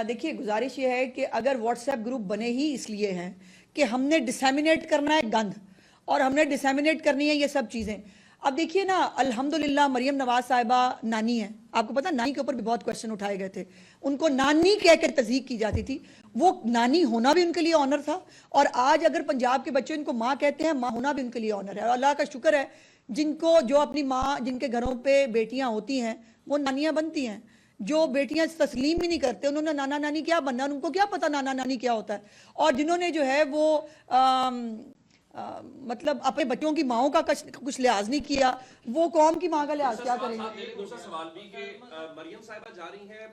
دیکھیے گزارش یہ ہے کہ اگر واٹس ایپ گروپ بنے ہی اس لیے ہیں کہ ہم نے ڈسیمینیٹ کرنا ہے گند اور ہم نے ڈسیمینیٹ کرنی ہے یہ سب چیزیں. اب دیکھیے نا, الحمدللہ مریم نواز صاحبہ نانی ہیں, آپ کو پتا نانی کے اوپر بھی بہت کوشچن اٹھائے گئے تھے, ان کو نانی کہہ کے تذیق کی جاتی تھی, وہ نانی ہونا بھی ان کے لیے آنر تھا, اور آج اگر پنجاب کے بچے ان کو ماں کہتے ہیں, ماں ہونا بھی ان کے لیے آنر ہے. اور اللہ کا شکر ہے جن کو جو اپنی ماں, جن کے گھروں پہ بیٹیاں ہوتی ہیں وہ نانیاں بنتی ہیں. جو بیٹیاں تسلیم بھی نہیں کرتے, انہوں نے نانا نانی کیا بننا, ان کو کیا پتا نانا نانی کیا ہوتا ہے. اور جنہوں نے جو ہے وہ مطلب اپنے بچوں کی ماؤں کا کچھ لحاظ نہیں کیا, وہ قوم کی ماں کا لحاظ کیا کریں گے. دوسرا سوال بھی کہ مریم صاحبہ جا رہی ہیں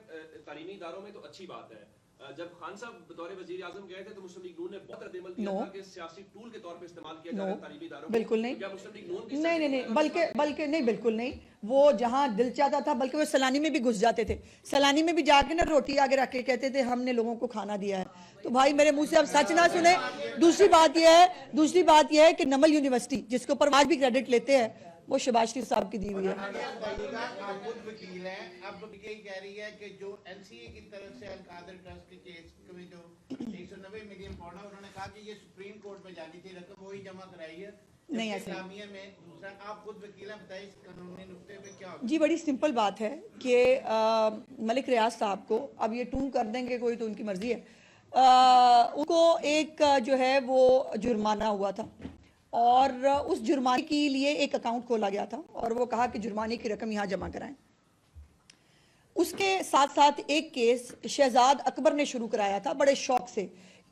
تعلیمی اداروں میں تو اچھی بات ہے, جب خان صاحب بطور وزیر اعظم گئے تھے تو مسلم لیگ نون نے بہت رد عمل کیا تھا کہ سیاسی ٹول کے طور پہ استعمال کیا جا رہا ہے تعلیمی اداروں میں. بالکل نہیں, کیا مسلم لیگ نون کی نہیں, بلکہ نہیں, بالکل نہیں. وہ جہاں دل چاہتا تھا بلکہ وہ سلانی میں بھی گھس جاتے تھے, سلانی میں بھی جا کے نا روٹی آگے رکھ کے کہتے تھے ہم نے لوگوں کو کھانا دیا ہے. تو بھائی میرے منہ سے اب سچ نہ سنیں. دوسری بات یہ ہے کہ نمل یونیورسٹی جس کے اوپر آج بھی کریڈٹ لیتے ہیں وہ شہباز شریف صاحب کی دی ہوئی ہے. آپ خود وکیل ہیں, اب یہی کہہ رہی ہے کہ جو این سی اے کی طرف سے القادر ٹرسٹ کے کیس میں جو 190 ملین پاؤنڈ ہے, انہوں نے کہا کہ یہ سپریم کورٹ میں جانی تھی رقم, وہی جمع کرائی ہے. نہیں ایسے میں دوسرا آپ خود وکیل ہیں, بتائیے اس قانونی نقطے پہ کیا ہوگا. جی بڑی سمپل بات ہے کہ ملک ریاض صاحب کو اب یہ ٹون کر دیں گے کوئی تو ان کی مرضی ہے, ان کو ایک جو ہے وہ جرمانہ ہوا تھا اور اس جرمانے کے لیے ایک اکاؤنٹ کھولا گیا تھا اور وہ کہا کہ جرمانے کی رقم یہاں جمع کرائیں. اس کے ساتھ ساتھ ایک کیس شہزاد اکبر نے شروع کرایا تھا بڑے شوق سے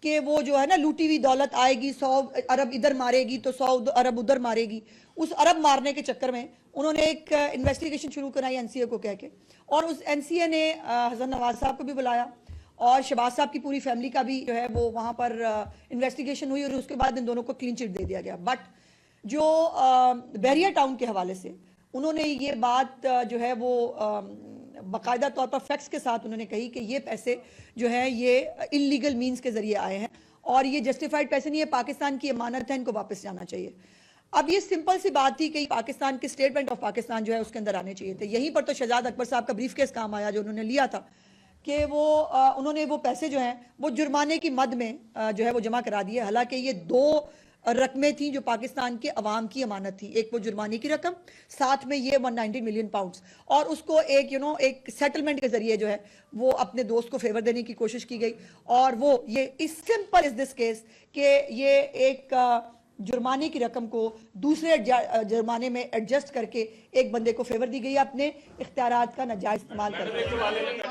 کہ وہ جو ہے نا لوٹی ہوئی دولت آئے گی, 100 ارب ادھر مارے گی تو 100 ارب ادھر مارے گی. اس ارب مارنے کے چکر میں انہوں نے ایک انویسٹیگیشن شروع کرائی این سی اے کو کہہ کے, اور اس این سی اے نے حسن نواز صاحب کو بھی بلایا اور شہباز صاحب کی پوری فیملی کا بھی جو ہے وہ وہاں پر انویسٹیگیشن ہوئی اور اس کے بعد ان دونوں کو کلین چٹ دے دیا گیا. بٹ جو بحریہ ٹاؤن کے حوالے سے انہوں نے یہ بات جو ہے وہ باقاعدہ طور پر فیکٹس کے ساتھ انہوں نے کہی کہ یہ پیسے جو ہیں یہ انلیگل مینز کے ذریعے آئے ہیں اور یہ جسٹیفائڈ پیسے نہیں ہے, پاکستان کی امانت ہے, ان کو واپس جانا چاہیے. اب یہ سمپل سی بات تھی کہ پاکستان کے اسٹیٹ بینک آف پاکستان جو ہے اس کے اندر آنے چاہیے تھے. یہیں پر تو شہزاد اکبر صاحب کا بریف کیس کام آیا جو انہوں نے لیا تھا کہ وہ انہوں نے وہ پیسے جو ہیں وہ جرمانے کی مد میں جو ہے وہ جمع کرا دیے, حالانکہ یہ 2 رقمیں تھیں جو پاکستان کے عوام کی امانت تھی. ایک وہ جرمانے کی رقم, ساتھ میں یہ 190 ملین پاؤنڈز, اور اس کو ایک ایک سیٹلمنٹ کے ذریعے جو ہے وہ اپنے دوست کو فیور دینے کی کوشش کی گئی. اور وہ یہ اس سمپل از دس کیس کہ یہ ایک جرمانے کی رقم کو دوسرے جرمانے میں ایڈجسٹ کر کے ایک بندے کو فیور دی گئی اپنے اختیارات کا ناجائز استعمال کر کے.